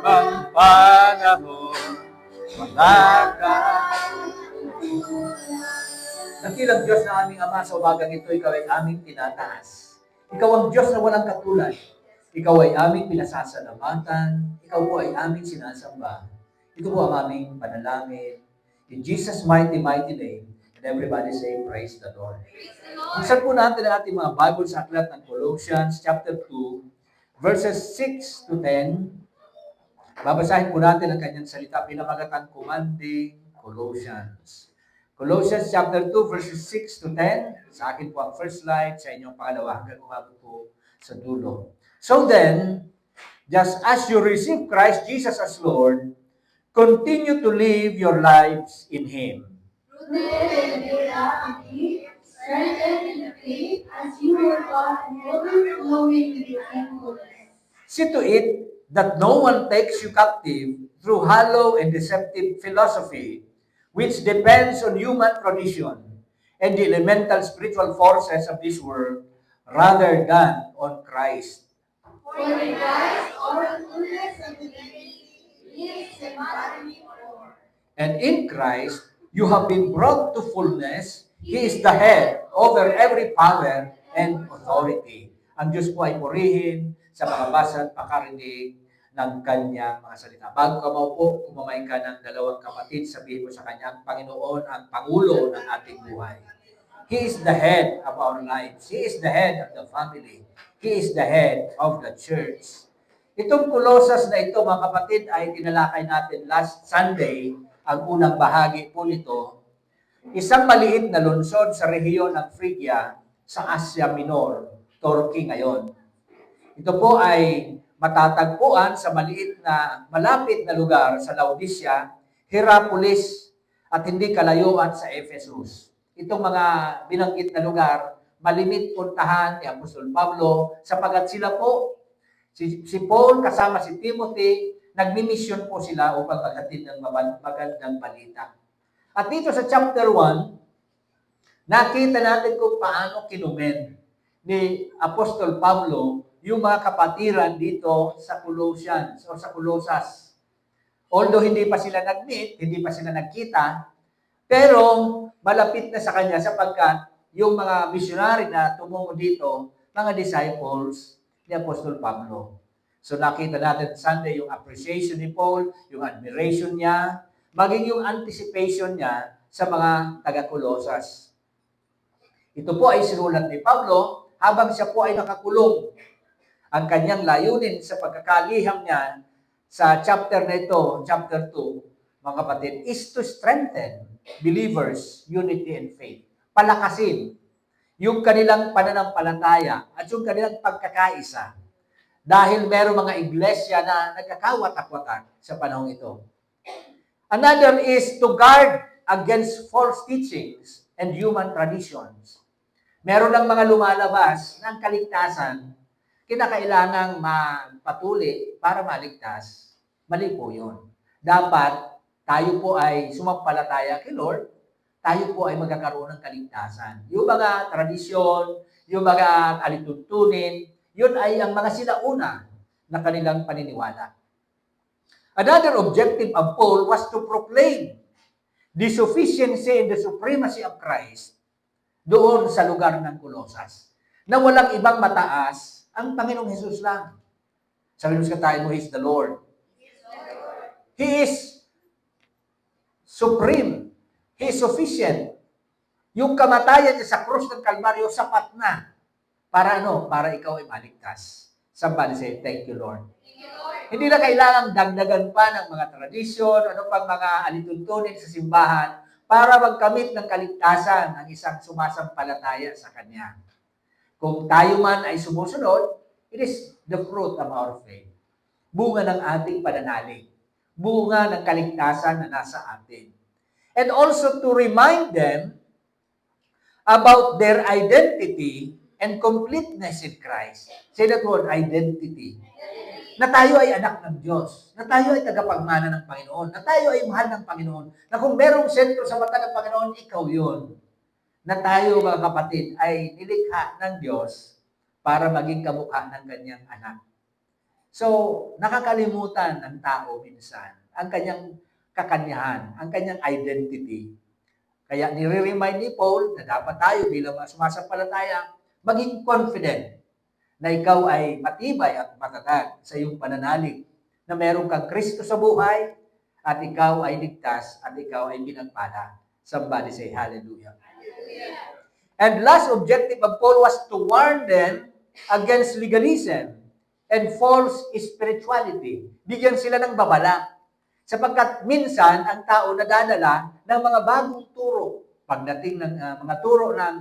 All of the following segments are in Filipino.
habang panahon, wala ka. Dakilang Diyos na aming Ama, sa umagang ito, Ikaw ay aming tinataas. Ikaw ang Diyos na walang katulad. Ikaw ay aming pinasasalamatan. Ikaw po ay aming sinasamba. Ito po ang aming panalangin. In Jesus' mighty, mighty name. And everybody say, praise the Lord. Buksan po natin ang ating mga Bible sa aklat ng Colossians chapter 2, verses 6 to 10. Babasahin po natin ang kanyang salita, pinamagatang Commanding Colossians. Colossians chapter 2, verses 6 to 10. Sa akin po ang first slide, sa inyong pangalawa, hanggang umabot po sa dulo. So then, just as you receive Christ Jesus as Lord, continue to live your lives in Him. Rooted and built up in Him, strengthened in the faith as you were taught, and overflowing with thankfulness. See to it that no one takes you captive through hollow and deceptive philosophy, which depends on human tradition and the elemental spiritual forces of this world, rather than on Christ. For in Christ all the fullness of divinity lives and bodily form. And in Christ, you have been brought to fullness. He is the head over every power and authority. Ang Diyos po ay purihin sa pakabasa at pakarinig ng kanyang mga salita. Bago ka maupo, kumamain ka ng dalawang kapatid, sabihin mo sa kanya, ang Panginoon ang Pangulo ng ating buhay. He is the head of our lives. He is the head of the family. He is the head of the church. Itong Colossus na ito, mga kapatid, ay tinalakay natin last Sunday, ang unang bahagi po nito. Isang maliit na lungsod sa rehiyon ng Phrygia sa Asia Minor, Turkey ngayon. Ito po ay matatagpuan sa malapit na lugar sa Laodicea, Hierapolis, at hindi kalayuan sa Ephesus. Itong mga binanggit na lugar, malimit puntahan ni Apostol Pablo, sapagat sila po, si Paul kasama si Timothy, nagmi-mission po sila upang maghatid ng magandang balita. At dito sa chapter 1, nakita natin kung paano kinumen ni Apostol Pablo yung mga kapatiran dito sa Colossians o sa Colossus. Although hindi pa sila nag-meet, hindi pa sila nagkita, pero malapit na sa kanya sapagkat yung mga missionary na tumungo dito, mga disciples ni Apostol Pablo. So nakita natin Sunday yung appreciation ni Paul, yung admiration niya, maging yung anticipation niya sa mga taga-Colossus. Ito po ay sinulat ni Pablo habang siya po ay nakakulong. Ang kanyang layunin sa pagkakaliham niya sa chapter na ito, chapter 2, mga kapatid, is to strengthen believers' unity and faith. Palakasin yung kanilang pananampalataya at yung kanilang pagkakaisa. Dahil meron mga iglesia na nagkakawatak-watak sa panahon ito. Another is to guard against false teachings and human traditions. Meron ng mga lumalabas ng kaligtasan, kinakailangang magpatuli para maligtas. Mali po yun. Dapat tayo po ay sumampalataya kay Lord, tayo po ay magkakaroon ng kaligtasan. Yung mga tradisyon, yung mga alituntunin, yun ay ang mga sinauna na kanilang paniniwala. Another objective of Paul was to proclaim the sufficiency and the supremacy of Christ doon sa lugar ng Colossus. Na walang ibang mataas ang Panginoong Hesus lang. Sabi nung tayo mo, He is the Lord. He is supreme. He is sufficient. Yung kamatayan niya sa krus ng Kalbaryo, sapat na. Para ano? Para ikaw ay maligtas. Somebody say, thank you, Lord. Hindi na kailangang dagdagan pa ng mga tradisyon, ano pang mga alituntunin sa simbahan para magkamit ng kaligtasan ng isang sumasampalataya sa Kanya. Kung tayo man ay sumusunod, it is the fruit of our faith. Bunga ng ating pananalig. Bunga ng kaligtasan na nasa atin. And also to remind them about their identity and completeness in Christ. Say that word, identity. Na tayo ay anak ng Diyos. Na tayo ay tagapagmana ng Panginoon. Na tayo ay mahal ng Panginoon. Na kung merong sentro sa mata ng Panginoon, ikaw yun. Na tayo, mga kapatid, ay nilikha ng Diyos para maging kamukha ng kanyang anak. So, nakakalimutan ng tao minsan ang kanyang kakanyahan, ang kanyang identity. Kaya nire-remind ni Paul na dapat tayo bilang mga sumasampalataya maging confident na ikaw ay matibay at matatag sa iyong pananalig, na meron kang Kristo sa buhay at ikaw ay ligtas at ikaw ay pinagpala. Somebody say hallelujah. And last objective of Paul was to warn them against legalism and false spirituality. Bigyan sila ng babala. Sapagkat minsan, ang tao nadadala ng mga bagong turo. Pagdating ng mga turo ng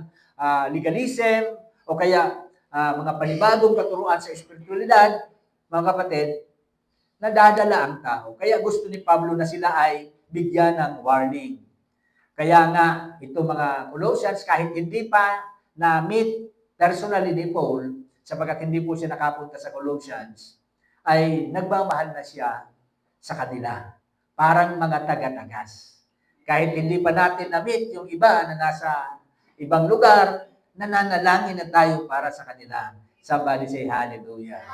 legalism o kaya mga panibagong katuruan sa espiritualidad, mga kapatid, nadadala ang tao. Kaya gusto ni Pablo na sila ay bigyan ng warning. Kaya nga, itong mga Colossians, kahit hindi pa na-meet personally ni Paul, sapagkat hindi po siya nakapunta sa Colossians, ay nagmamahal na siya sa kanila. Parang mga taga-tagas. Kahit hindi pa natin na-meet yung iba na nasa ibang lugar, nananalangin na tayo para sa kanila. Somebody say hallelujah.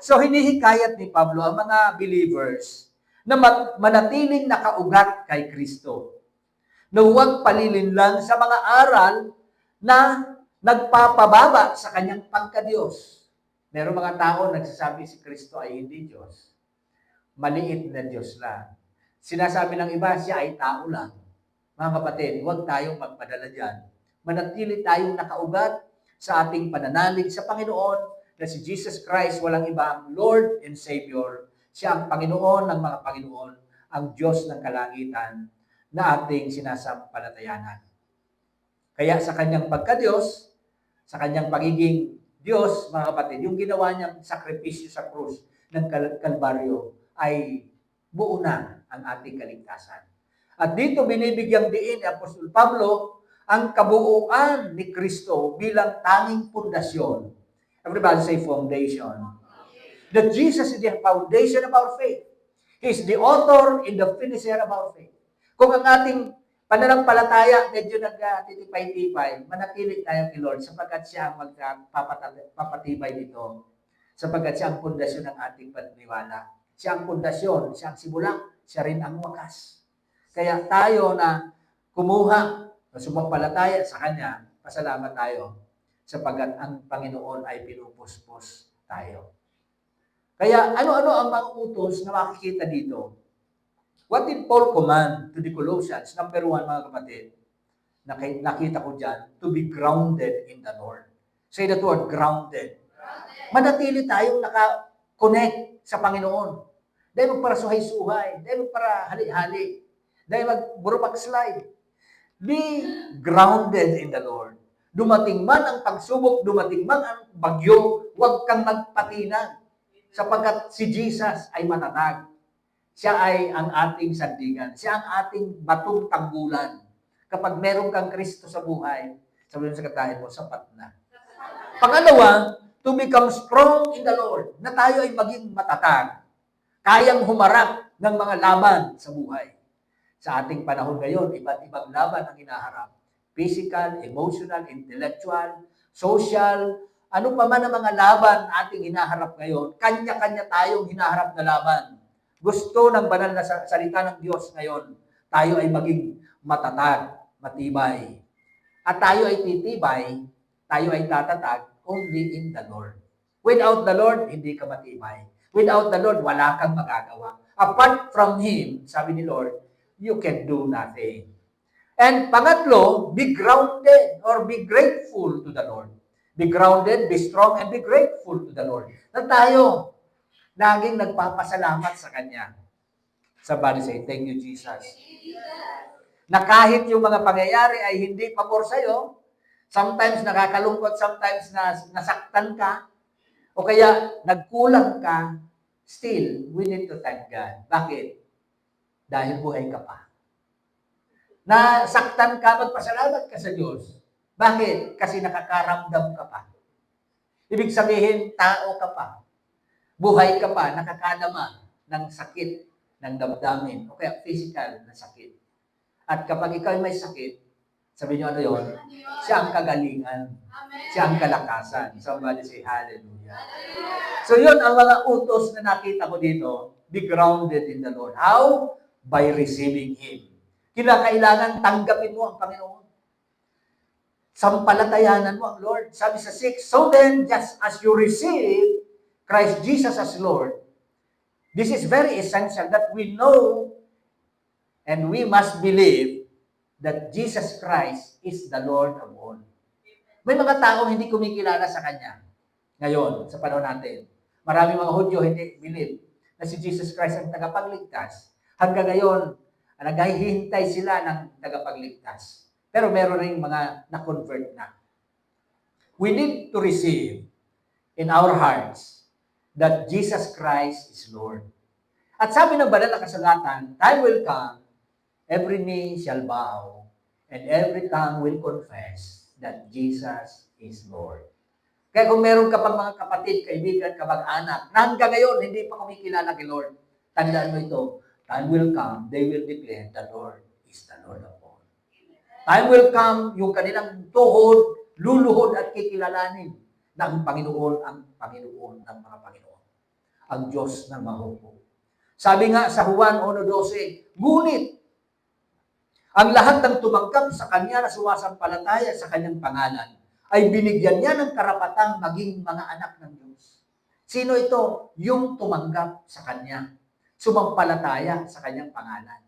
So, hinihikayat ni Pablo ang mga believers na manatiling nakaugat kay Kristo, na huwag palilinlang sa mga aral na nagpapababa sa kanyang pagka-Diyos. Merong mga tao nagsasabi si Kristo ay hindi Diyos. Maliit na Diyos lang. Sinasabi ng iba, siya ay tao lang. Mga kapatid, huwag tayong magpadala dyan. Manatili tayong nakaugat sa ating pananalig sa Panginoon na si Jesus Christ, walang iba ang Lord and Savior. Siya ang Panginoon ng mga Panginoon, ang Diyos ng kalangitan na ating sinasampalatayanan. Kaya sa kanyang pagka-Diyos, sa kanyang pagiging Diyos, mga kapatid, yung ginawa niyang sakripisyo sa krus ng Kalbaryo ay buo na ang ating kaligtasan. At dito binibigyang diin ni Apostol Pablo ang kabuuan ni Kristo bilang tanging pundasyon. Everybody say foundation. That Jesus is the foundation of our faith. He is the author and the finisher of our faith. Kung ang ating pananampalataya medyo nagtitipay-tipay, manatili tayo kay Lord sapagkat siya ang magpapatibay nito. Sapagkat siya ang pundasyon ng ating paniniwala. Siya ang pundasyon, siya ang simula, siya rin ang wakas. Kaya tayo na kumuha, na sumampalataya sa Kanya, pasalamat tayo sapagkat ang Panginoon ay pinupuspos tayo. Kaya ano-ano ang mga utos na makikita dito? What did Paul command to the Colossians? Number 1, mga kapatid, nakita ko dyan, to be grounded in the Lord. Say that word, grounded. Manatili tayong naka-connect sa Panginoon. Dahil magpara suhay-suhay, dahil magpara hali-hali, dahil magburupag-slide. Be grounded in the Lord. Dumating man ang pagsubok, dumating man ang bagyo, huwag kang magpatinag. Sapagkat si Jesus ay matatag. Siya ay ang ating sandigan. Siya ang ating batong tanggulan. Kapag meron kang Kristo sa buhay, sabihin sa katahin mo, sapat na. Pangalawa, to become strong in the Lord. Na tayo ay maging matatag. Kayang humarap ng mga laban sa buhay. Sa ating panahon ngayon, iba't ibang laban ang hinaharap. Physical, emotional, intellectual, social, ano pa man ang mga laban ating hinaharap ngayon, kanya-kanya tayong hinaharap na laban. Gusto ng banal na salita ng Diyos ngayon, tayo ay maging matatag, matibay. At tayo ay titibay, tayo ay tatatag only in the Lord. Without the Lord, hindi ka matibay. Without the Lord, wala kang magagawa. Apart from Him, sabi ni Lord, you can do nothing. And pangatlo, be grounded or be grateful to the Lord. Be grounded, be strong, and be grateful to the Lord. Na tayo, laging nagpapasalamat sa Kanya. Somebody say, thank you, Jesus. Na kahit yung mga pangyayari ay hindi pabor sa'yo, sometimes nakakalungkot, sometimes nasaktan ka, o kaya nagkulang ka, still, we need to thank God. Bakit? Dahil buhay ka pa. Nasaktan ka, magpasalamat ka sa Diyos. Bakit? Kasi nakakaramdam ka pa. Ibig sabihin, tao ka pa. Buhay ka pa, nakakadama ng sakit, ng damdamin, o kaya physical na sakit. At kapag ikaw ay may sakit, Sabi niyo ano yon? Siya ang kagalingan. Siya ang kalakasan. Somebody say hallelujah. So yun ang mga utos na nakita ko dito. Be grounded in the Lord. How? By receiving Him. Kinakailangan tanggapin mo ang Panginoon. Sampalatayanan mo ang Lord. Sabi sa 6, so then, just as you receive Christ Jesus as Lord, this is very essential that we know and we must believe that Jesus Christ is the Lord of all. May mga taong hindi kumikilala sa Kanya ngayon, sa panahon natin. Marami mga Hudyo hindi believe na si Jesus Christ ang tagapagligtas. Hanggang ngayon, naghihintay sila ng tagapagligtas. Pero meron rin mga na-convert na. We need to receive in our hearts that Jesus Christ is Lord. At sabi ng banal na kasulatan, time will come, every knee shall bow, and every tongue will confess that Jesus is Lord. Kaya kung meron ka pang mga kapatid, kaibigan, kamag-anak, na hanggang ngayon hindi pa kumikilala kay Lord, tandaan mo ito, time will come, they will declare the Lord is the Lord of all. Time will come, yung kanilang tuhod, luluhod at kikilalanin na ang Panginoon ng mga Panginoon. Ang Diyos ng mahupo. Sabi nga sa Juan 1:12, ngunit ang lahat ng tumanggap sa Kanya na sumasampalataya sa Kanyang pangalan ay binigyan niya ng karapatang maging mga anak ng Diyos. Sino ito? Yung tumanggap sa Kanya. Sumampalataya sa Kanyang pangalan.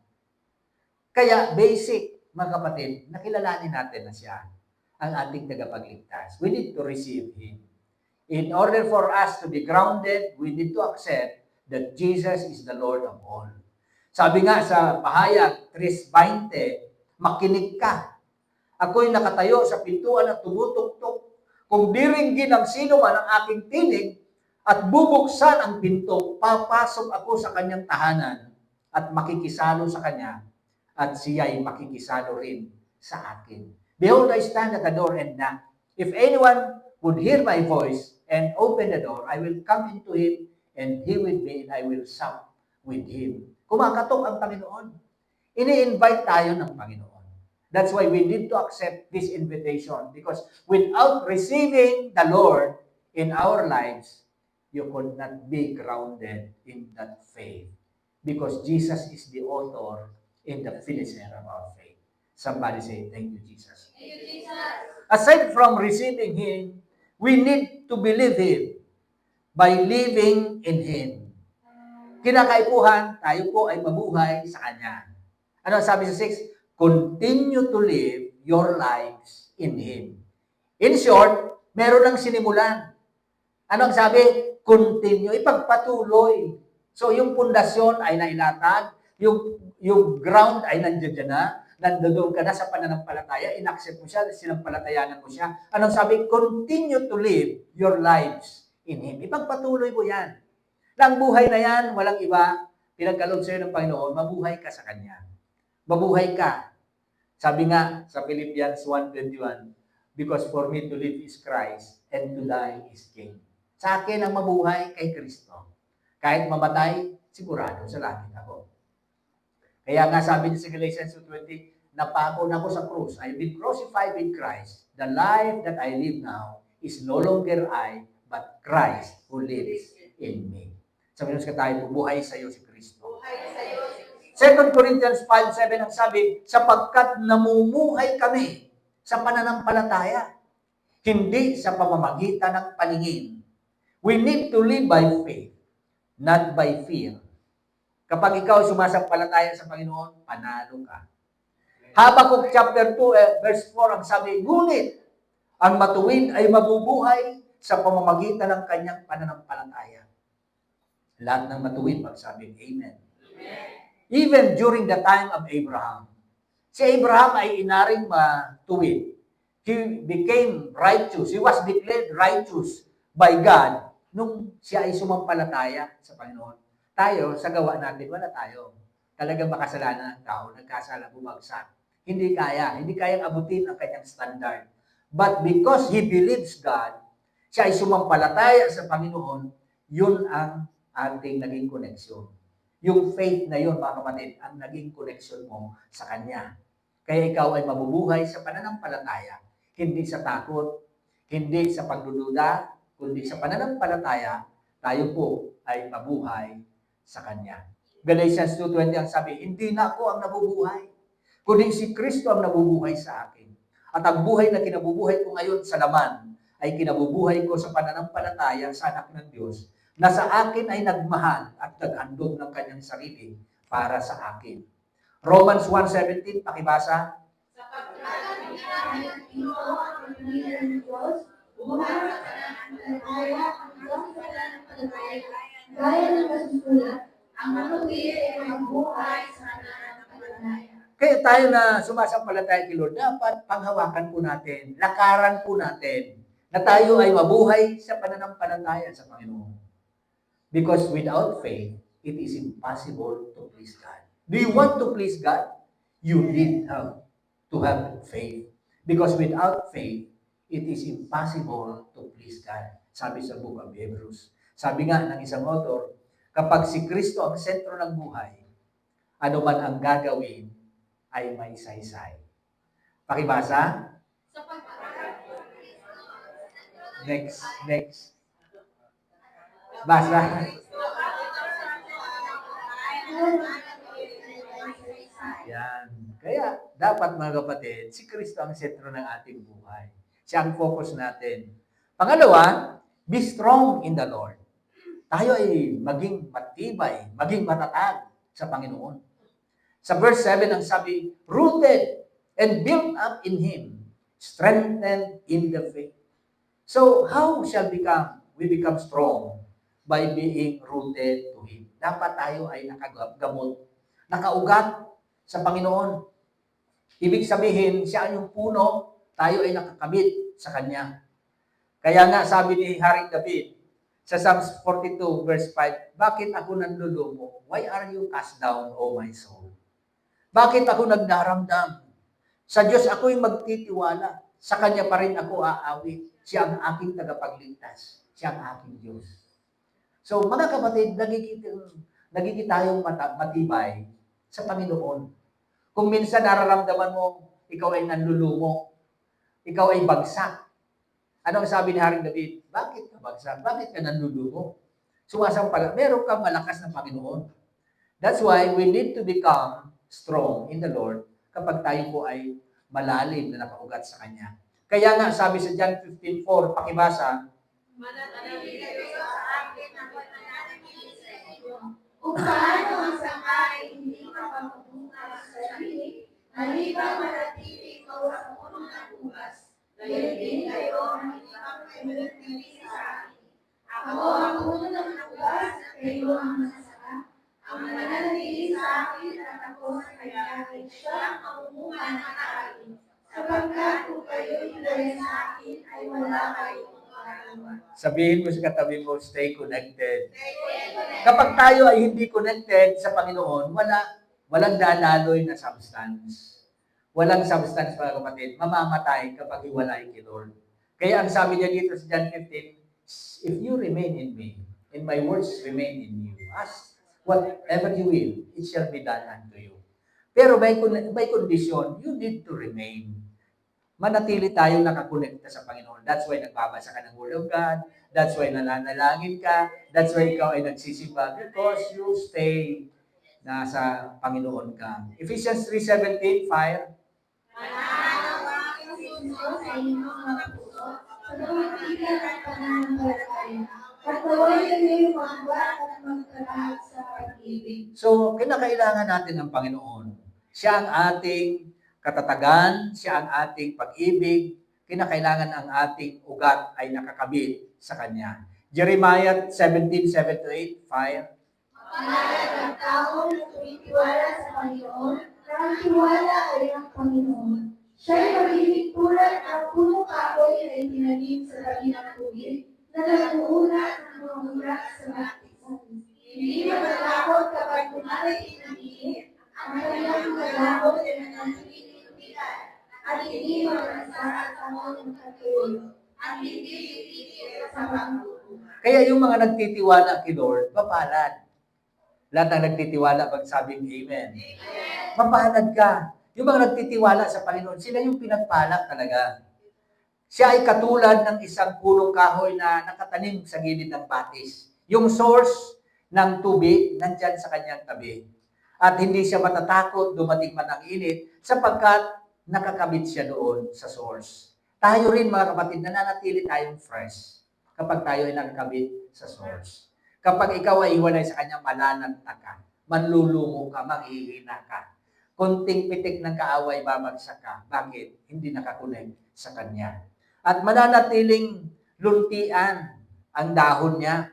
Kaya basic, mga kapatid, nakilalanin natin na siya ang ating tagapagligtas. We need to receive Him. In order for us to be grounded, we need to accept that Jesus is the Lord of all. Sabi nga sa Pahayag 3:20, makinig ka. Ako'y nakatayo sa pintuan at tumutuktok. Kung diringgin ng sino man ang aking tinig at bubuksan ang pinto, papasok ako sa kanyang tahanan at makikisalo sa kanya at siya'y makikisalo rin sa akin. Behold, I stand at the door and knock. If anyone would hear my voice and open the door, I will come into him and he with me and I will sup with him. Kumakatok ang Panginoon. Ini-invite tayo ng Panginoon. That's why we need to accept this invitation because without receiving the Lord in our lives, you could not be grounded in that faith because Jesus is the author and the finisher of our faith. Somebody say, thank you, Jesus. Thank you, Jesus. Aside from receiving Him, we need to believe Him by living in Him. Kinakaipuhan, tayo po ay mabuhay sa Kanya. Ano sabi sa 6? Continue to live your lives in Him. In short, meron ng sinimulan. Ano ang sabi? Continue, ipagpatuloy. So yung pundasyon ay nailatag, yung ground ay nandiyan na, nandoon ka na sa pananampalataya, inaccept mo siya, sinampalatayanan mo siya. Anong sabi? Continue to live your lives in Him. Ipagpatuloy mo yan. Ang buhay na yan, walang iba, pinagkaloob sa'yo ng Panginoon, mabuhay ka sa Kanya. Mabuhay ka. Sabi nga sa Philippians 1:21, because for me to live is Christ and to die is gain. Sa akin ang mabuhay kay Kristo. Kahit mamatay, sigurado sa langit ako. Kaya nga sabi niya sa Galatians 2:20, napako na ako sa krus. I've been crucified with Christ. The life that I live now is no longer I, but Christ who lives in me. Sabi nyo sa tayo, buhay sa iyo si Kristo. 2 Corinthians 5:7 ang sabi, sapagkat namumuhay kami sa pananampalataya, hindi sa pamamagitan ng paningin. We need to live by faith, not by fear. Kapag ikaw sumasampalataya sa Panginoon, panalo ka. Habakuk chapter 2, verse 4 ang sabi, ngunit ang matuwid ay mabubuhay sa pamamagitan ng kanyang pananampalataya. Lahat ng matuwid, magsabi, Amen. Even during the time of Abraham. Si Abraham ay inaring matuwid. He became righteous. He was declared righteous by God nung siya ay sumampalataya sa Panginoon. Tayo, sa gawa natin, wala tayo. Talagang makasalanan ng tao, nagkasala, bumagsak. Hindi kayang abutin ang kanyang standard. But because he believes God, siya ay sumampalataya sa Panginoon, yun ang ating naging koneksyon. Yung faith na yun, mga kapatid, ang naging connection mo sa Kanya. Kaya ikaw ay mabubuhay sa pananampalataya, hindi sa takot, hindi sa pagdududa, kundi sa pananampalataya, tayo po ay mabuhay sa Kanya. Galatians 2:20 ang sabi, hindi na ako ang nabubuhay, kundi si Kristo ang nabubuhay sa akin. At ang buhay na kinabubuhay ko ngayon sa laman, ay kinabubuhay ko sa pananampalataya sa anak ng Diyos, na sa akin ay nagmahal at naghandog ng kanyang sarili para sa akin. Romans 1:17, pakibasa. Gaya ng kasusulat, ang matuwid ay mabuhay sa pananampalataya. Kaya tayo na sumasampalataya kay Lord, dapat panghawakan po natin, lakaran po natin, na tayo ay mabuhay sa pananampalataya sa Panginoon. Because without faith, it is impossible to please God. Do you want to please God? You need to have faith. Because without faith, it is impossible to please God. Sabi sa Book of Hebrews. Sabi nga ng isang author, kapag si Kristo ang sentro ng buhay, ano man ang gagawin, ay may saysay. Pakibasa? Next. Basa. Yan. Kaya, dapat mga kapatid, si Kristo ang sentro ng ating buhay. Siya ang focus natin. Pangalawa, be strong in the Lord. Tayo ay maging matibay, maging matatag sa Panginoon. Sa verse 7, ang sabi, rooted and built up in Him, strengthened in the faith. So, how shall we become strong? By being rooted to Him. Dapat tayo ay nakagamot, nakaugat sa Panginoon. Ibig sabihin, siya yung puno, tayo ay nakakabit sa Kanya. Kaya nga, sabi ni Haring David, sa Psalms 42 verse 5, bakit ako nanlulumo? Why are you cast down, O my soul? Bakit ako nagdaramdam? Sa Diyos ako'y magtitiwala. Sa Kanya pa rin ako aawit. Siya ang aking tagapagligtas. Siya ang aking Diyos. So, mga kapatid, nagiging tayong matibay sa Panginoon. Kung minsan nararamdaman mo, ikaw ay nanlulumo, ikaw ay bagsak. Ano ang sabi ni Haring David? Bakit ka bagsak? Bakit ka nanlulumo? Sumasampal, meron kang malakas ng Panginoon. That's why we need to become strong in the Lord kapag tayo po ay malalim na nakaugat sa Kanya. Kaya nga, sabi sa John 15:4, pakibasa, manatili kayo sa akin ang pananatili sa inyo. Kung paano ang sangay hindi makapagbunga sa sarili, maliban manatili ikaw sa puno ng bukas, gayon din kayo ang hindi makapagbunga sa akin. Ako ang puno ng bukas, kayo ang masasaka. Ang mananatili sa akin at ako sa kanya ay siyang mamumunga ng akin. Sapagkat kung kayo'y gaya sa akin, ay wala kayong makagawa. sabihin mo sa katabi mo, stay connected. Kapag tayo ay hindi connected sa Panginoon, walang dadaloy na substance. Walang substance, mga kapatid. Mamamatay kapag hiwalay kay Lord. Kaya ang sabi niya dito sa John 15, if you remain in me, and my words remain in you, ask whatever you will, it shall be done unto you. Pero by condition, you need to remain. Manatili tayong nakakonekta sa Panginoon. That's why nagbabasa ka ng Word of God. That's why nananalangin ka. That's why ikaw ay nagsisimba because you stay nasa Panginoon ka. Ephesians 3:17, fire. Mananawangin sa inyong mga puso, sa pamamagitan ng pananampalataya, at gawin kayo'y magbuhat at magkalahat sa pag-ibig. So, kinakailangan natin ng Panginoon. Siya ang ating katatagan, siya ang ating pag-ibig, kinakailangan ang ating ugat ay nakakabit sa Kanya. Jeremiah 17:7-8, fire. Mapalad ang taong tumitiwala sa Panginoon, na ang tiwala ay ang Panginoon. Siya'y magiging tulad ng puno kahoy na itinanim sa tabi ng tubig, na nag-uulat ng mga ulat sa baptisan. Hindi matatakot kapag dumarating ang init, ang kanyang malakot ay nananatiling umilan, at hindi magkasarap ang mga magkatuloy, at hindi titigil sa pagbubuhay. Kaya yung mga nagtitiwala kay Lord, mapalad. Lahat ng nagtitiwala, pag sabing Amen. Mapalad ka. Yung mga nagtitiwala sa Panginoon, sila yung pinagpala talaga. Siya ay katulad ng isang punong kahoy na nakatanim sa gilid ng batis. Yung source ng tubig nandyan sa kanyang tabi. At hindi siya matatakot dumating man ang init sapagkat nakakabit siya doon sa source. Tayo rin mga kapatid, nananatili tayong fresh kapag tayo ay nakakabit sa source. Kapag ikaw ay iwalay sa kanya, malalanta ka, manlulumo ka, manghihina ka. Konting pitik ng kaaway, babagsak ka. Bakit? Hindi nakakunik sa kanya. At mananatiling luntian ang dahon niya.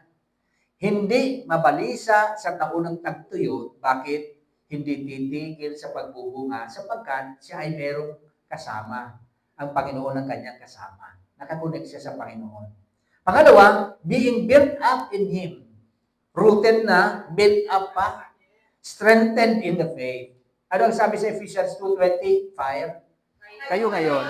Hindi mabalisa sa taunang tagtuyot. Bakit? Hindi titigil sa pagbubunga sapagkat siya ay merong kasama. Ang Panginoon ang kanyang kasama. Nakakunik siya sa Panginoon. Pangalawa, being built up in Him. Rooted na, built up pa, strengthened in the faith. Ano ang sabi sa Ephesians 2:25? Kayo ngayon,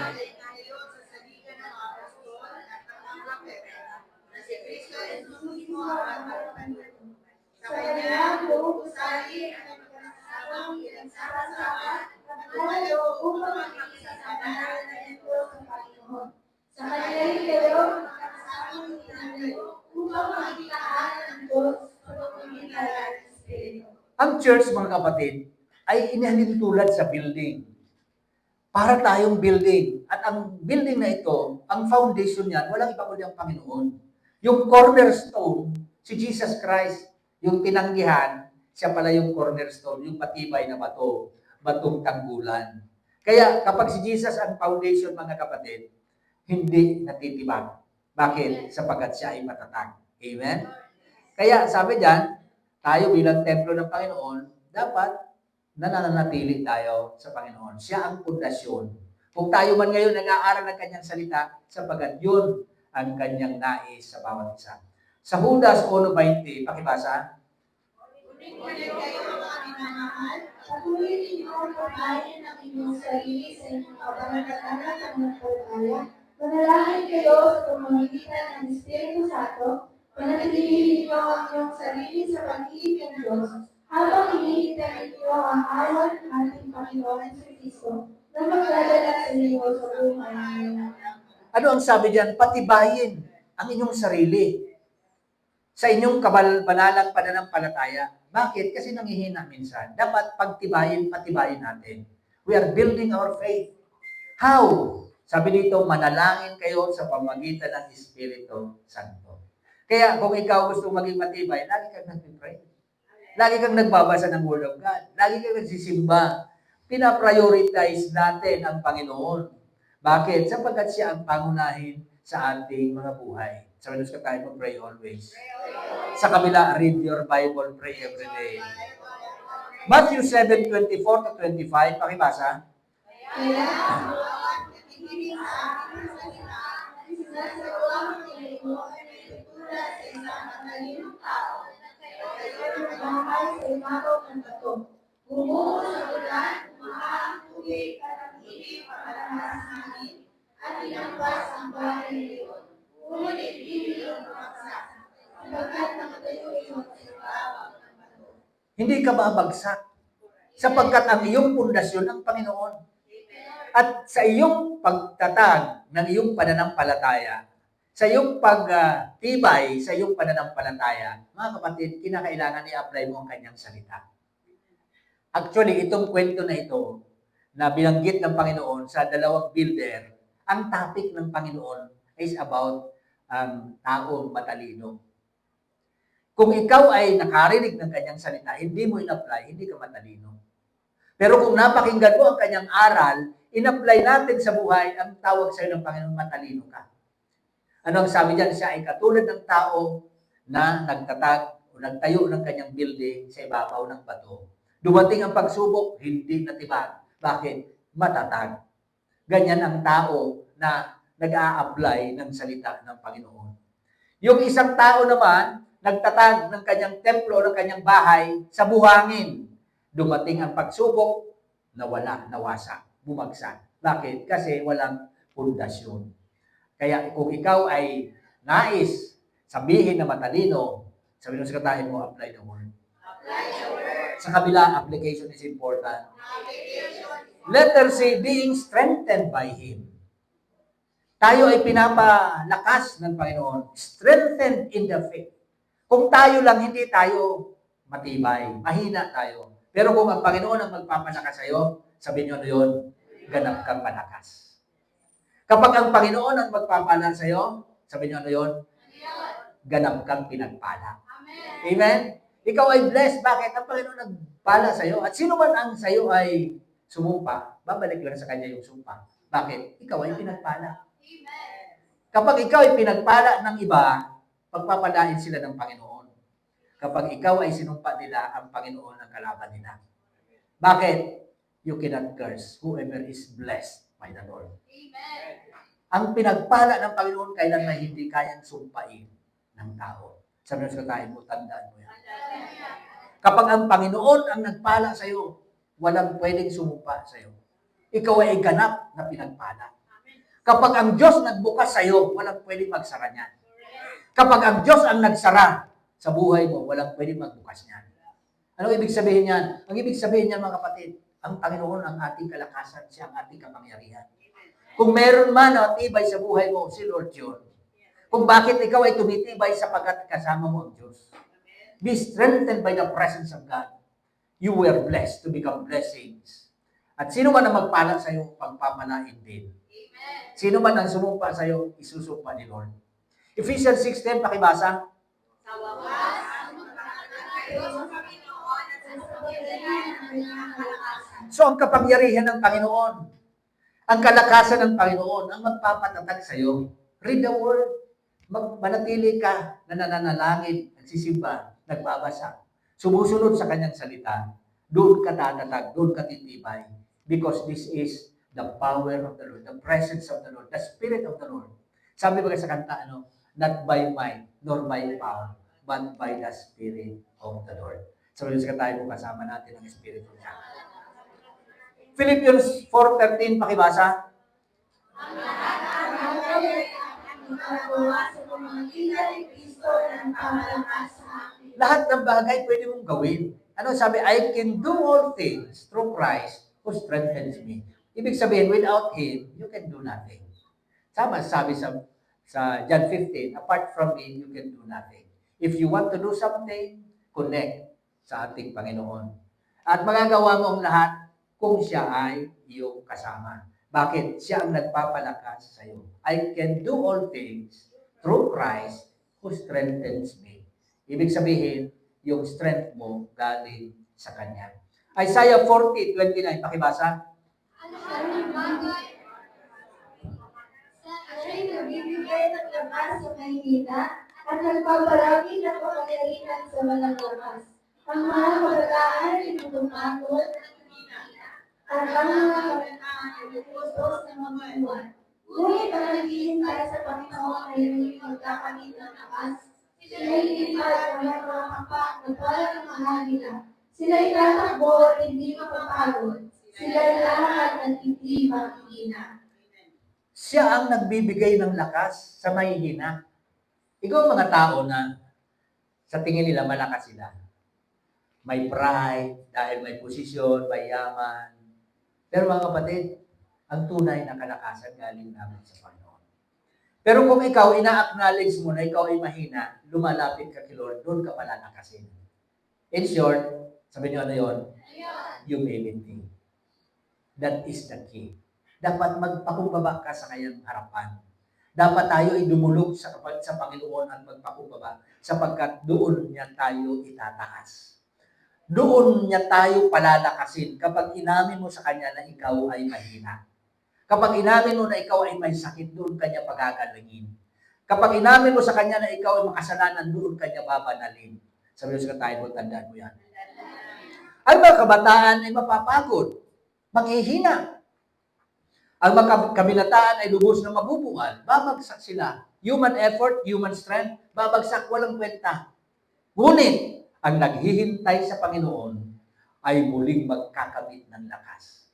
Sa kanilang buong usali at nagkasamang pinagsama-sama at lalo upang makikisasamahan na ito sa Panginoon. Sa kanila rin kayo magkasamang itinayo upang makitaan ang Diyos sa pagmamagitan ng Espiritu. ang church, mga kapatid, ay inahalin tulad sa building. Para tayong building. At ang building na ito, ang foundation niyan, walang iba kundi ang Panginoon. Yung cornerstone, si Jesus Christ, yung tinanggihan, siya pala yung cornerstone, yung patibay na bato, batong tanggulan. Kaya kapag si Jesus ang foundation, mga kapatid, hindi natitibag. Bakit? Sapagat siya ay matatag. Amen? Kaya sabi diyan, tayo bilang templo ng Panginoon, dapat nananatili tayo sa Panginoon. Siya ang pundasyon. Kung tayo man ngayon nag-aaral ng kanyang salita, sapagat yun ang kanyang nais sa bawat isa. Sa Judas 1:20, pakibasa. Ngunit kayo mga minamahal, patuloy ninyo ang pagkain ng inyong sarili sa inyong kapanagatan at pananampalataya. Manalangin kayo sa pamamagitan ng Espiritu Santo. Panatilihin ninyo ang inyong sarili sa pag-ibig ng Diyos habang hinihintay ninyo ang awan ng ating Panginoon sa Kristo na magdadala sa inyo sa buhay ngayon. Ano ang sabi diyan? Patibayin ang inyong sarili sa inyong kabanalang pananampalataya. Bakit? Kasi nanghihina minsan. Dapat patibayin natin. We are building our faith. How? Sabi dito, manalangin kayo sa pamamagitan ng Espiritu Santo. Kaya kung ikaw gusto maging matibay, lagi kang nag-pray. Lagi kang nagbabasa ng Word of God. Lagi kang nagsisimba. Pina-prioritize natin ang Panginoon. Bakit? Sapagkat siya ang pangunahin sa ating mga buhay. Sa Venus ka tayo pray always. Sa kabila, read your Bible, pray every day. Matthew 7:24-25, pakibasa. Kaya ang bawat nakikinig sa aking salita, sinasawang ninyo ay may tulad sa isang matalinong tao na kayo nagbahay sa ibabaw ng bato. Bumuo sa ulan, umaha ang tubig at ang init pamalahas ng hangin, at inambas ang bahay niyon. Ngunit hindi yung bumagsak, sapagkat nakatayo yun sa ibabaw ng bato. Hindi ka babagsak sapagkat ang iyong pundasyon ang Panginoon. At sa iyong pagtatag ng iyong pananampalataya, sa iyong pagtibay sa iyong pananampalataya, mga kapatid, kinakailangan i-apply mo ang kanyang salita. Actually, itong kwento na ito, na binanggit ng Panginoon sa dalawang builder, ang topic ng Panginoon is about taong matalino. Kung ikaw ay nakarinig ng kanyang salita, hindi mo in-apply, hindi ka matalino. Pero kung napakinggan mo ang kanyang aral, in-apply natin sa buhay, ang tawag sa iyo ng Panginoon, matalino ka. Ano ang sabi diyan? Siya ay katulad ng tao na nagtatag o nagtayo ng kanyang building sa ibabaw ng bato. Dumating ang pagsubok, hindi natibag. Bakit? Matatag. Ganyan ang tao na nag-a-apply ng salita ng Panginoon. Yung isang tao naman, nagtatag ng kanyang templo, ng kanyang bahay sa buhangin. Dumating ang pagsubok, nawala, nawasak, bumagsak. Bakit? Kasi walang pundasyon. Kaya kung ikaw ay nais sabihin na matalino, sabihin mo sa katahin mo, apply the word. Apply the word. Sa kabila, application is important. Letter C, being strengthened by Him. Tayo ay pinapalakas ng Panginoon. Strengthened in the faith. Kung tayo lang, hindi tayo matibay. Mahina tayo. Pero kung ang Panginoon ang magpapalakas sa'yo, sabihin nyo ano yun, ganap kang malakas. Kapag ang Panginoon ang magpapala sa'yo, sabihin nyo ano yun, ganap kang pinagpala. Amen? Ikaw ay blessed. Bakit? Ang Panginoon nagpala sa'yo. At sino man ang sa'yo ay sumumpa, babalik lang sa Kanya yung sumpa. Bakit? Ikaw ay pinagpala. Kapag ikaw ay pinagpala ng iba, pagpapalain sila ng Panginoon. Kapag ikaw ay sinumpa nila, ang Panginoon ang kalaban nila. Bakit? You cannot curse whoever is blessed by the Lord. Ang pinagpala ng Panginoon kailan na hindi kayang sumpain ng tao. Sabi ng tayo mo, tandaan mo yan. Kapag ang Panginoon ang nagpala sa iyo, walang pwedeng sumumpa sa iyo. Ikaw ay ganap na pinagpala. Kapag ang Diyos nagbukas sa iyo, walang pwedeng magsara niyan. Kapag ang Diyos ang nagsara sa buhay mo, walang pwedeng magbukas niyan. Ano ibig sabihin niyan? Ang ibig sabihin niyan, mga kapatid, ang Panginoon ang ating kalakasan, siya ang ating kapangyarihan. Kung meron man na matibay sa buhay mo, si Lord yun. Kung bakit ikaw ay tumitibay sapagkat kasama mo ang Diyos. Be strengthened by the presence of God. You were blessed to become blessings. At sino man ang magpala sa iyo, pagpapalain din. Sino man ang sumumpa sa iyo, isusumpa ni Lord. Ephesians 6:10, pakibasa. Sa wakas, ang magpapalakas kayo sa Panginoon at sa kapangyarihan ng kanyang kalakasan. So ang kapangyarihan ng Panginoon, ang kalakasan ng Panginoon, ang magpapatatag sa iyo. Read the word. Manatili ka na nananalangin, nagsisimba, nagbabasa. Sumusunod sa kanyang salita. Doon ka tatatag, doon ka titibay. Because this is the power of the Lord, the presence of the Lord, the Spirit of the Lord. Sabi ba sa kanta, not by might, nor by power, but by the Spirit of the Lord. So, sa tayo po kasama natin ang Espiritu niya. Philippians 4:13, pakibasa. Ang lahat ay magagawa sa pamamagitan ni Kristo ng pamalakas sa akin. Lahat ng bagay pwede mong gawin. Ano sabi? I can do all things through Christ who strengthens me. Ibig sabihin, without Him, you can do nothing. Sama sabi sa John 15, apart from me, you can do nothing. If you want to do something, connect sa ating Panginoon. At magagawa mo ang lahat kung siya ay iyong kasama. Bakit? Siya ang nagpapalakas sa iyo. I can do all things through Christ who strengthens me. Ibig sabihin, yung strength mo galing sa Kanya. Isaiah 40:29, pakibasa. Siya'y bagay. Siya'y nagbibigay ng lakas sa mahihina at nagpapalagi ng kapangyarihan sa walang lakas. Ang mga kabataan ay tumatakot at ang mga kabataan ay nagpusos ng mabuwan. Ngunit ang naghihintay sa Panginoon ay hindi magkakamit ng lakas. Sila'y lilipad ng mga kapak na parang ng mga agila. Sila'y tatakbo at hindi mapapagod. Sila'y lahat at hindi makikina. Siya ang nagbibigay ng lakas sa mahihina. Ikaw ang mga tao na sa tingin nila malakas sila. May pride, dahil may posisyon, may yaman. Pero mga kapatid, ang tunay na kalakasan galing namin sa Panginoon. Pero kung ikaw, ina-acknowledge mo na ikaw ay mahina, lumalapit ka kay Lord, doon ka palalakasin. In short, sabi niyo ano yun? Humility. That is the key. Dapat magpakumbaba ka sa kanyang harapan. Dapat tayo ay dumulog sa Panginoon at magpakumbaba sapagkat doon niya tayo itataas. Doon niya tayo palalakasin kapag inamin mo sa Kanya na ikaw ay mahina. Kapag inamin mo na ikaw ay may sakit, doon Kanya pagagalingin. Kapag inamin mo sa Kanya na ikaw ay makasalanan, doon Kanya babanalin. Sabi mo sa tayo, tandaan mo yan. Ang mga kabataan ay mapapagod, manghihina. Ang mga kabilataan ay lubos na mabubual, babagsak sila. Human effort, human strength, babagsak, walang kwenta. Ngunit, ang naghihintay sa Panginoon ay muling magkakamit ng lakas.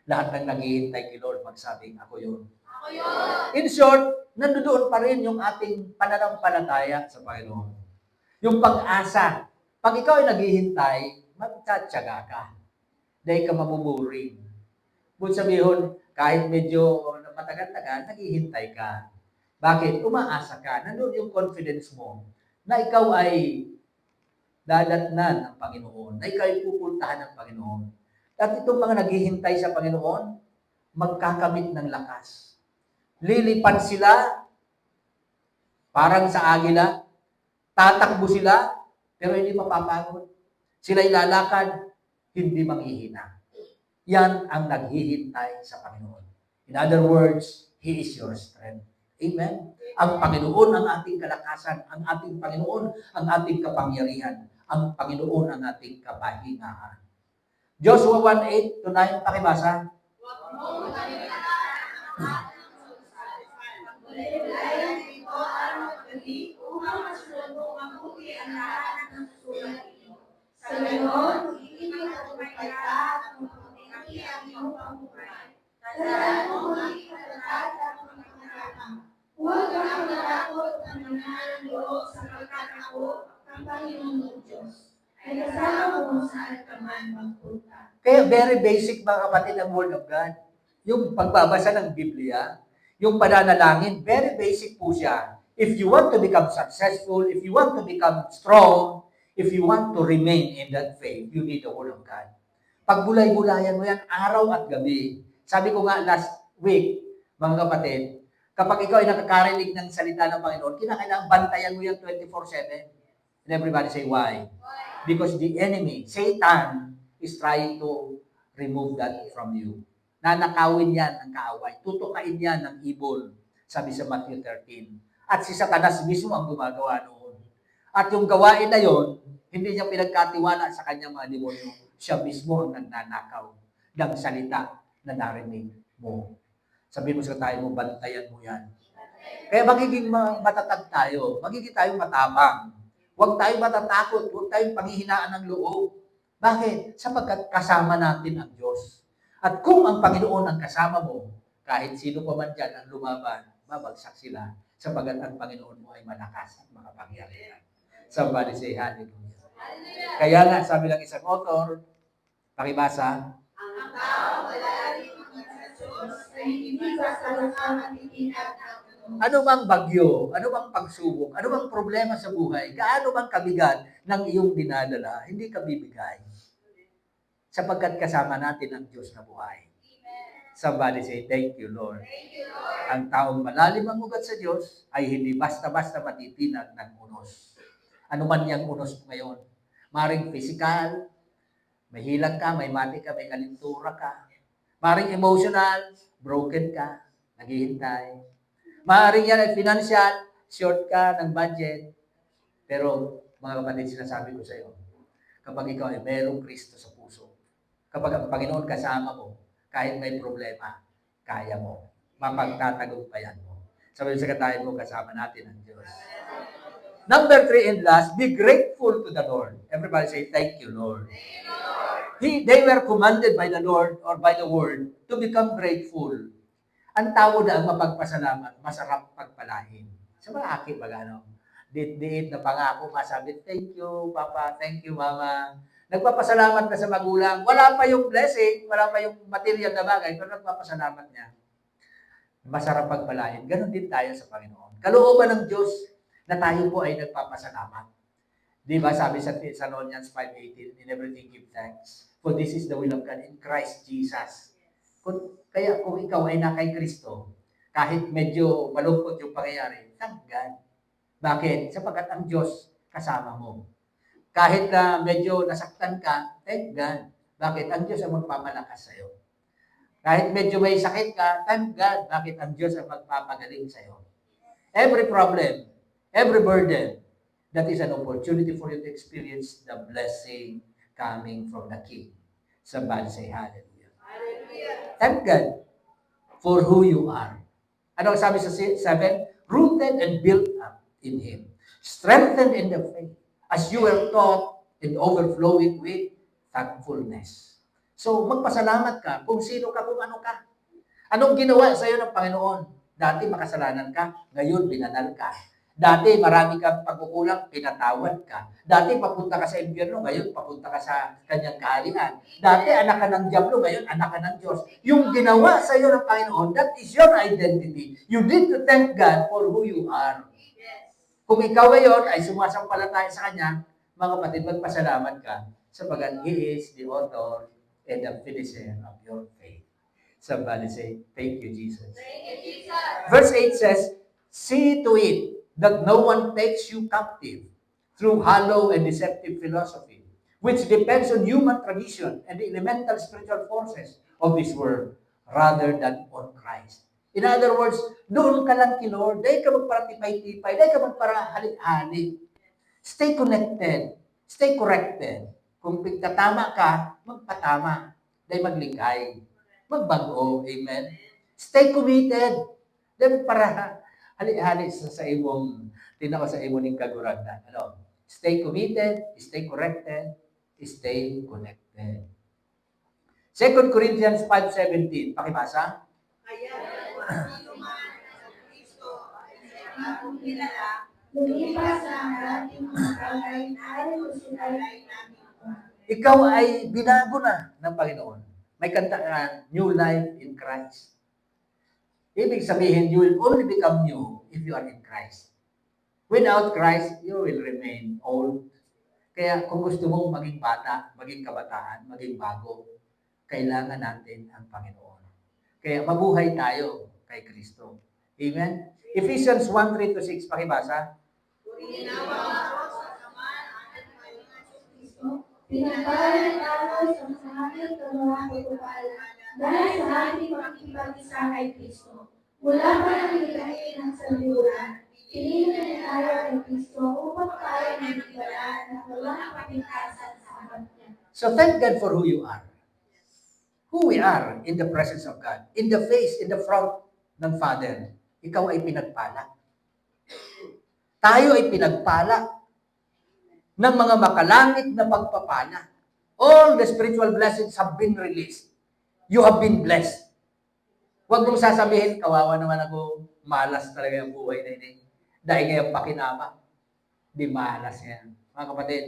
Lahat ng naghihintay kay Lord, magsabing, ako yun. Ako yun! In short, nandoon pa rin yung ating pananampalataya sa Panginoon. Yung pag-asa. Pag ikaw ay naghihintay, magtsatsaga ka. Dahil ka mabuburing. Kung sabihin, kahit medyo matagal-tagal, naghihintay ka. Bakit? Umaasa ka. Nandun yung confidence mo na ikaw ay dadatnan ng Panginoon, na ikaw ay pupuntahan ng Panginoon. At itong mga naghihintay sa Panginoon, magkakamit ng lakas. Lilipad sila, parang sa agila, tatakbo sila, pero hindi mapapagod. Sila'y lalakad, hindi manghihina. Yan ang naghihintay sa Panginoon. In other words, He is your strength. Amen? Ang Panginoon ang ating kalakasan, ang ating Panginoon ang ating kapangyarihan, ang Panginoon ang ating kapahingahan. Joshua 1:8 to 9, pakibasa. Paglaylayan ito araw at gabi upang masunod mo mabuti ang lahat ng susulat ito. Sa gayon, magiging matagumpay ka at maputi ang iyong pamumuhay. Tandaan mo magiging matatag at magpapakapang. Huwag kang matakot ng mananang loob sapagkat ako, ang Panginoon mong Diyos, ay kasama mo kung saan ka man magpunta. Kaya very basic mga kapatid ang Word of God. Yung pagbabasa ng Biblia, yung pananalangin, very basic po siya. If you want to become successful, if you want to become strong, if you want to remain in that faith, you need the Word of God. Pagbulay-bulayan mo yan araw at gabi. Sabi ko nga last week, mga kapatid, kapag ikaw ay nakakarinig ng salita ng Panginoon, kinakailangan bantayan mo yan 24/7. And everybody say, why? Because the enemy, Satan, is trying to remove that from you. Nanakawin yan ang kaaway. Tutukain yan ng evil, sabi sa Matthew 13. At si Satanas mismo ang gumagawa noon. At yung gawain na yon, hindi niya pinagkatiwala sa kanyang mga demonyo. Siya mismo ang nagnanakaw ng salita na narinig mo. Sabihin mo sa tayo mo, bantayan mo yan. Kaya magiging matatag tayo. Magiging tayo matapang. Huwag tayong matatakot. Huwag tayong panghihinaan ng loob. Bakit? Sapagkat kasama natin ang Diyos. At kung ang Panginoon ang kasama mo, kahit sino pa man dyan ang lumaban, babagsak sila. Sapagkat ang Panginoon mo ay malakas at makapangyarihan. Somebody say hallelujah. Kaya nga, sabi ng isang author, pakibasa, Ang tao malalalim sa Diyos ay hindi basta lamang matitinag ng ano bang bagyo, ano bang pagsubok, ano bang problema sa buhay, gaano bang kabigat ng iyong dinadala, hindi ka bibigay. Sapagkat kasama natin ang Diyos na buhay. Somebody say, thank you, Lord. Ang taong malalim ang ugat sa Diyos ay hindi basta-basta matitinag ng unos. Ano man yung unos mo ngayon. Maring physical, may hilang ka, may mati ka, may kalintura ka. Maring emotional, broken ka, naghihintay. Maring yan ay financial, short ka ng budget. Pero mga kapatid, sinasabi ko sa iyo, kapag ikaw ay merong Kristo sa puso, kapag ang Panginoon kasama mo, kahit may problema, kaya mo. Mapagtatagumpayan mo. Sabi sa katayin mo, kasama natin ang Diyos. Number 3 and last, be grateful to the Lord. Everybody say, thank you, Lord. They were commanded by the Lord or by the Word to become grateful. Ang tao na ang mapagpasalamat, masarap pagpalain. Sa malaki ba gano'n? Diit-diit na pangako, masabi, thank you, Papa, thank you, Mama. Nagpapasalamat ka sa magulang. Wala pa yung blessing, wala pa yung material na bagay, pero nagpapasalamat niya. Masarap pagpalain. Ganon din tayo sa Panginoon. Kalooban ng Diyos na tayo po ay nagpapasalamat. Di ba sabi sa Thessalonians 5:18, in everything give thanks, for this is the will of God in Christ Jesus. Kaya kung ikaw ay na kay Kristo, kahit medyo malungkot yung pangyayari, thank God. Bakit? Sapagkat ang Diyos kasama mo. Kahit na medyo nasaktan ka, thank God. Bakit? Ang Diyos ang magpapalakas sa'yo. Kahit medyo may sakit ka, thank God. Bakit? Ang Diyos ang magpapagaling sa'yo. Every problem, every burden, that is an opportunity for you to experience the blessing coming from the King. Somebody say hallelujah. Hallelujah. Thank God for who you are. Ano ang sabi sa 7? Rooted and built up in Him. Strengthened in the faith, as you were taught and overflowing with thankfulness. So, magpasalamat ka kung sino ka, kung ano ka. Anong ginawa sa iyo ng Panginoon? Dati makasalanan ka, ngayon binanal ka. Dati marami kang pagkukulang, pinatawad ka. Dati papunta ka sa impyerno, ngayon papunta ka sa kanyang kaharian. Dati anak ka ng Diablo, ngayon anak ka ng Diyos. Yung ginawa sa iyo ng Panginoon, that is your identity. You need to thank God for who you are. Kung ikaw ngayon ay sumasampalataya sa Kanya, mga kapatid, magpasalamat ka sapagat He is the author and the finisher of your faith. Somebody say, thank you, Jesus. Verse 8 says, see to it that no one takes you captive through hollow and deceptive philosophy, which depends on human tradition and the elemental spiritual forces of this world, rather than on Christ. In other words, doon ka lang kay Lord, dahil ka magparatipay-tipay, dahil ka magparahalik-halik. Stay connected, stay corrected. Kung pagtatama ka, magpatama, dahil maglikay, magbago, amen? Stay committed, dahil para hali-hali sa imong, tinaw sa imong ning kaguragdan. Ano? Stay committed, stay corrected, stay connected. 2 Corinthians 5:17, pakibasa. Lumipas na ang dating mga bagay na ayaw sila Ikaw ay binago na ng Panginoon. May kanta na, New Life in Christ. Ibig sabihin, you will only become new if you are in Christ. Without Christ, you will remain old. Kaya kung gusto mong maging bata, maging kabataan, maging bago, kailangan natin ang Panginoon. Kaya mabuhay tayo kay Kristo. Amen? Ephesians 1:3-6, pakibasa. Pinagbalan tayo sa masamang kagawa pagpapala dahil sa ating makikipag-isa kay Kristo. Mula pa ng ligayin ng sanlibutan, pinili na tayo kay Kristo upang tayo magtiwalaan na walang kapintasan sa harap niya. So thank God for who you are. Who we are in the presence of God. In the face, in the front ng Father. Ikaw ay pinagpala. Tayo ay pinagpala ng mga makalangit na pagpapala. All the spiritual blessings have been released. You have been blessed. Huwag mong sasabihin, kawawa naman ako, malas talaga yung buhay na ini. Dahil ngayon pakinama. Di malas yan. Mga kapatid,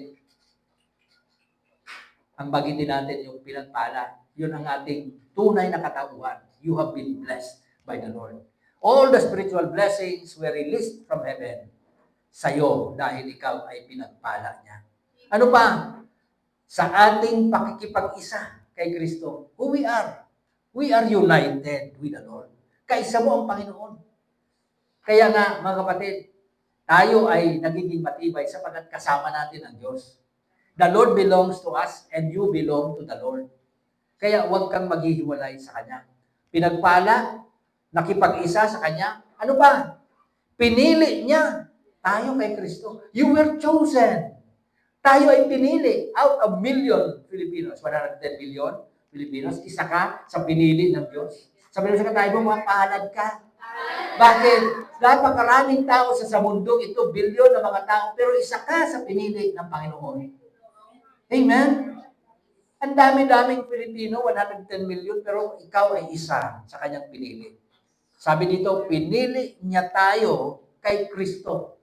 ang bagitin natin yung pinagpala. Yun ang ating tunay na katauhan. You have been blessed by the Lord. All the spiritual blessings were released from heaven sa'yo dahil ikaw ay pinagpala niya. Ano pa? Sa ating pakikipag-isa kay Kristo, who we are. We are united with the Lord. Kaisa mo ang Panginoon. Kaya nga, mga kapatid, tayo ay nagiging matibay sapagkat kasama natin ang Diyos. The Lord belongs to us and you belong to the Lord. Kaya huwag kang maghihiwalay sa Kanya. Pinagpala, nakipag-isa sa Kanya. Ano pa? Pinili niya tayo kay Kristo. You were chosen. Tayo ay pinili out of million Filipinos. 110 million Filipinos. Isa ka sa pinili ng Diyos. Sabi naman sa tayo mo, mapalad ka. Bakit? Napakaraming tao sa mundong ito, bilyon na mga tao, pero isa ka sa pinili ng Panginoon. Amen? Ang dami-daming Pilipino, 110 million, pero ikaw ay isa sa kanyang pinili. Sabi dito, pinili niya tayo kay Kristo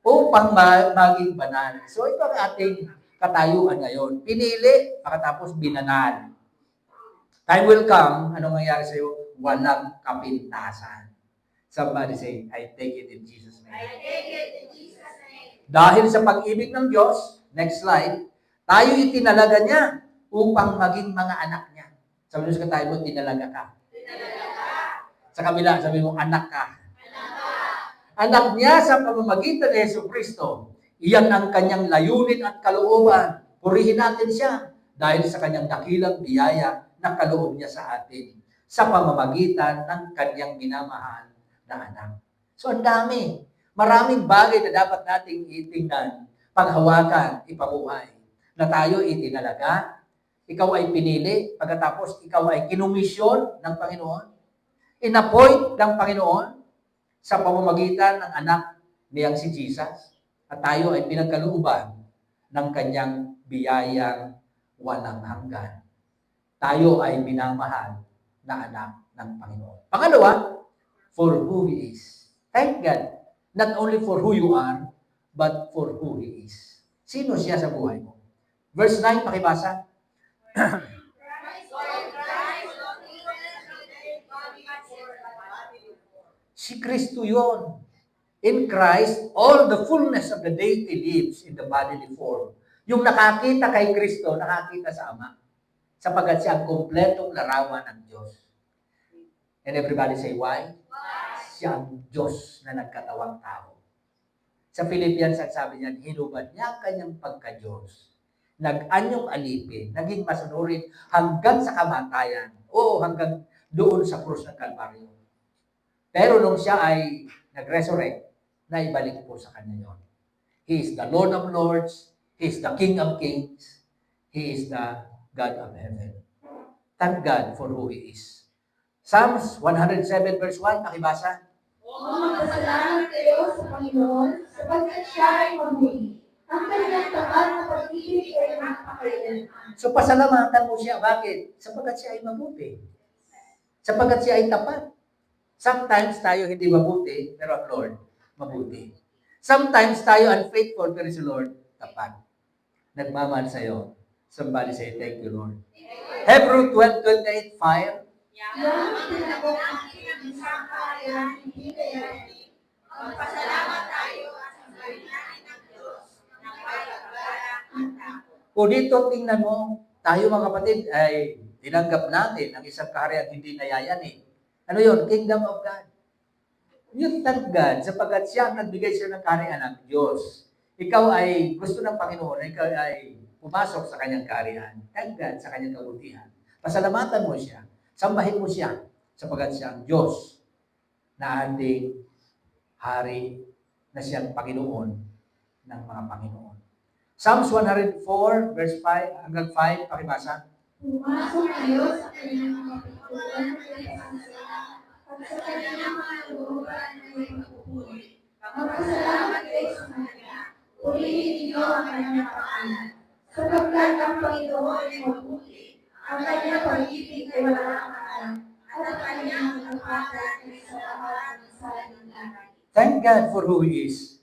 upang maging banal. So ito ang ating katayuan ngayon. Pinili, pagkatapos binanal. Time will come, anong mangyari sa iyo? Walang kapintasan. Somebody say, I take it in Jesus' name. I take it in Jesus' name. Dahil sa pag-ibig ng Diyos, next slide, tayo itinalaga niya upang maging mga anak niya. Sabi mo sa tayo mo, tinalaga ka. Sa kabila, sabi mo, anak ka. Anak niya sa pamamagitan ni Jesucristo. Iyan ang kanyang layunin at kalooban. Purihin natin siya dahil sa kanyang dakilang biyaya na kaloob niya sa atin sa pamamagitan ng kanyang minamahal na anak. So ang dami. Maraming bagay na dapat nating itingnan, paghawakan, ipabuhay. Na tayo itinalaga, ikaw ay pinili, pagkatapos ikaw ay kinumisyon ng Panginoon, inappoint ng Panginoon sa pamamagitan ng anak niyang si Jesus, at tayo ay pinagkalooban ng kanyang biyayang walang hanggan. Tayo ay minamahal na anak ng Panginoon. Pangalawa, for who He is. Thank God Not only for who you are, but for who He is. Sino siya sa buhay mo? Verse 9, pakibasa. Si Kristo yon. In Christ, all the fullness of the deity lives in the bodily form. Yung nakakita kay Kristo, nakakita sa Ama. Sapagat siya ang kumpletong larawan ng Diyos. And everybody say, why? Siya ang Diyos na nagkatawang tao. Sa Philippians, ang sabi niya, hinubad niya ang kanyang pagka-Diyos. Nag-anyong alipin, naging masunurin hanggang sa kamatayan. O hanggang doon sa krus ng Kalbaryo. Pero nung siya ay nag-resurrect, naibalik po sa kanya yon. He is the Lord of Lords. He is the King of Kings. He is the God of heaven. Thank God for who He is. Psalms 107 verse 1, pakibasa. O magpasalamat kayo sa Panginoon, sapagkat siya ay mabuti. Ang kanyang tapat na pag-ibig ay magpakailanman. So pasalamatan mo siya. Bakit? Sapagkat siya ay mabuti. Sapagkat siya ay tapat. Sometimes tayo hindi mabuti, pero ang Lord, mabuti. Sometimes tayo unfaithful, pero si Lord, tapat. Nagmamahal sa'yo. Somebody say, thank you, Lord. Hebrew 12:28, fire. Yan ang tinagong akin ng isang kaharian, hindi kayanin. Magpasalamat tayo at sabihin ng Diyos na may pagbara at takot. O dito, tingnan mo, tayo mga kapatid, ay tinanggap natin ang isang kaharian hindi nayayanin. Ano yun? Kingdom of God. Yun, thank God, sapagkat siya ang nagbigay siya ng kaharian ng Diyos. Ikaw ay gusto ng Panginoon, ikaw ay pumasok sa kanyang kaharian. Thank God sa kanyang kabutihan. Pasalamatan mo siya. Sambahin mo siya, sapagkat siya ang Diyos na ating hari, na siyang Panginoon ng mga Panginoon. Psalms 104, verse 5 hanggang 5, pakibasa. Pumasok kayo sa kanyang mga pintuan na may pasasalamat, at sa kanyang mga looban na may mapupuri. Magpasalamat kayo sa kanya, purihin ninyo ang kanyang pangalan. Sapagkat ang Panginoon ay mabuti, ang kanyang pag-ibig ay walang hanggan, at ang kanyang kapatan ay sa lahat ng sanlibutan. Thank God for who He is.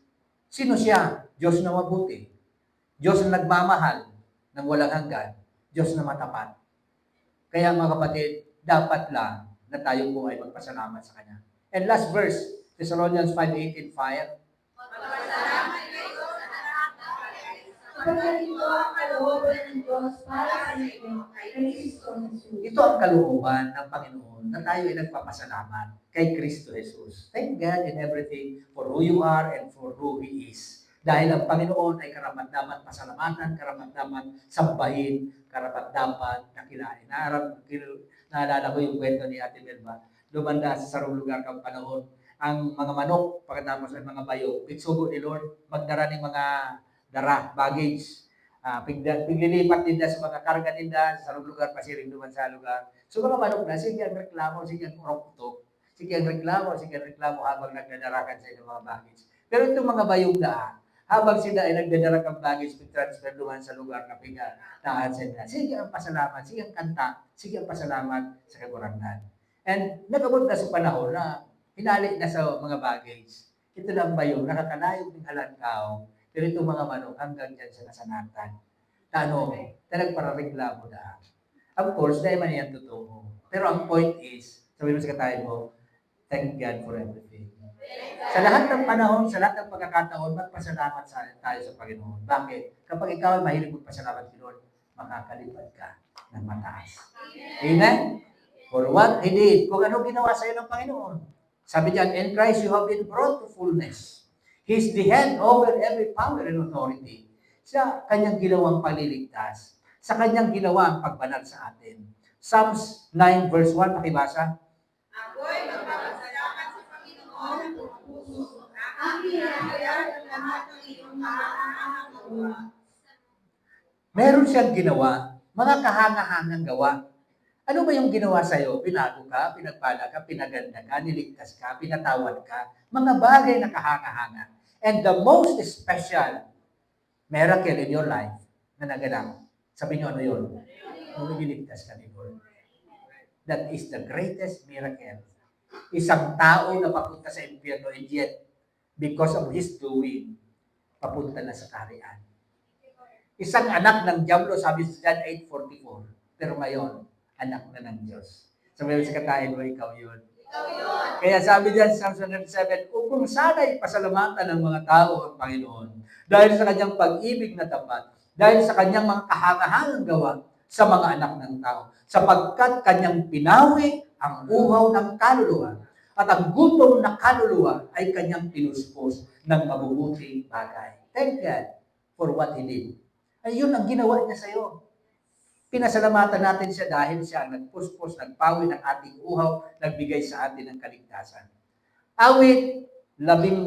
Sino siya? Diyos na mabuti. Diyos na nagmamahal ng walang hanggan. Diyos na matapat. Kaya mga kapatid, dapat lang na tayo po ay magpasalamat sa Kanya. And last verse, Thessalonians 5:18, fire. Magpasalamat kayo sa lahat ng bagay. Sapagkat ito ang kalooban ng Diyos para sa inyo kay Kristo Jesus. Ito ang kalooban ng Panginoon na tayo ay nagpapasalamat kay Kristo Jesus. Thank God in everything for who you are and for who He is. Dahil ang Panginoon ay karapat-dapat pasalamatan, karapat-dapat sambahin, karapat-dapat nakilain. Naalala ko yung kwento ni Ate Melba. Lumanda sa sarong lugar kang panahon. Ang mga manok, pagkatapos ng mga bayo, pitsugo ni Lord, magdara ng mga dara, baggage. Piglilipat din sa mga karga nila sa sarong lugar, pasiring naman sa lugar. So mga manok na, sige ang reklamo, sige ang kurok-kutok, sige ang reklamo habang nagdadarakan sa inyong mga baggage. Pero itong mga bayong daan, habang sila ay nagdadala ng baggage, transfer duman sa lugar na pinadaan sa nila. Sige ang pasalamat, sige ang kanta, sige ang pasalamat sa kagurangan. And nagabot na sa panahon na hinali na sa mga baggage. Ito lang ba yung nakakalayog ng halangkaw, pero itong mga manok hanggang dyan sa nasanatan. Ano, talagang para reklamo na. Of course, dahil man yan totoo. Pero ang point is, sabi mo sa katayin mo, thank God for everything. Sa lahat ng panahon, sa lahat ng pagkakataon, magpasalamat tayo sa Panginoon. Bakit? Kapag ikaw ay mahilig magpasalamat kay Lord, makakalipad ka ng mataas. Amen? For what He did, kung ano ginawa sa iyo ng Panginoon. Sabi diyan, in Christ you have been brought to fullness. He is the head over every power and authority. Sa kanyang ginawang pagliligtas, sa kanyang ginawang pagbanal sa atin. Psalms 9 verse 1, pakibasa. Ako'y magpapasalamat sa Panginoon ng buong puso. Ang hinahayag ng lahat ng iyong maaangang gawa. Meron siyang ginawa, mga kahanga-hangang gawa. Ano ba yung ginawa sa'yo? Pinago ka, pinagpala ka, pinaganda ka, niligtas ka, pinatawad ka. Mga bagay na kahanga-hanga. And the most special miracle in your life na naganap. Sabi niyo ano yun? Nung niligtas ka ni Lord. That is the greatest miracle. Isang tao na papunta sa impyerno and yet because of his doing, papunta na sa kaharian. Isang anak ng Diablo, sabi sa John 8:44, pero ngayon, anak na ng Diyos. Sabi sa katayin mo, ikaw yun. Kaya sabi diyan sa Psalm 107, kung sana'y pasalamatan ng mga tao ang Panginoon dahil sa kanyang pag-ibig na tapat, dahil sa kanyang mga kahangahangang gawa sa mga anak ng tao, sapagkat kanyang pinawi ang uhaw ng kaluluwa at ang gutom na kaluluwa ay kanyang pinuspos ng mabubuting bagay. Thank God for what He did. Ay yun ang ginawa niya sa iyo. Pinasalamatan natin siya dahil siya ang nagpuspos, nagpawi ng ating uhaw, nagbigay sa atin ng kaligtasan. Awit 18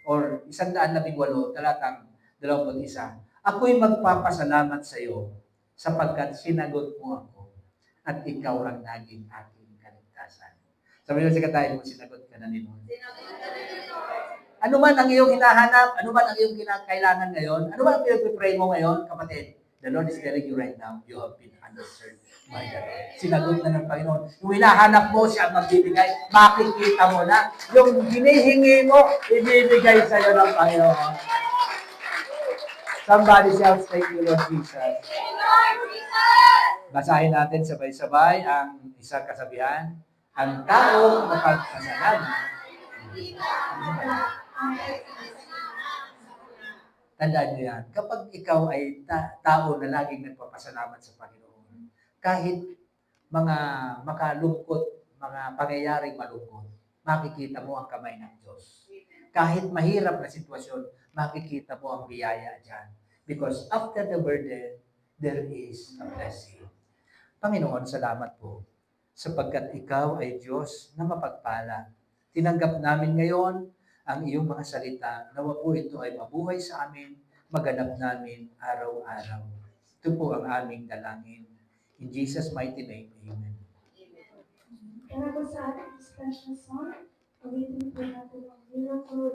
or 118, talatang 21. Ako'y magpapasalamat sa iyo sapagkat sinagot mo ako at ikaw ang naging aking kaligtasan. Sabi mo sa katayin mo, sinagot ka na ni Lord. Ano man ang iyong hinahanap, ano man ang iyong kinakailangan ngayon, ano man ang pinag-pray mo ngayon, kapatid, the Lord is telling you right now, you have been answered by the Lord. Sinagot na ng Panginoon. Yung hinahanap mo, siya ang magbibigay, makikita mo na. Yung hinihingi mo, ibibigay sa iyo ng Panginoon. Somebody shouts, thank you, Lord Jesus. Basahin natin sabay-sabay ang isang kasabihan. Ang taong mapagpasalamat, tandaan niyo yan, kapag ikaw ay tao na laging nagpapasalamat sa Panginoon, kahit mga makalungkot, mga pangyayaring malungkot, makikita mo ang kamay ng Diyos. Kahit mahirap na sitwasyon, makikita mo ang biyaya dyan. Because after the burden, there is a blessing. Panginoon, salamat po, sapagkat ikaw ay Diyos na mapagpala. Tinanggap namin ngayon ang iyong mga salita, nawa po ito ay mabuhay sa amin, maganap namin araw-araw. Ito po ang aming dalangin. In Jesus' mighty name, amen. Kaya po sa ating special song, awitin po natin ang miracle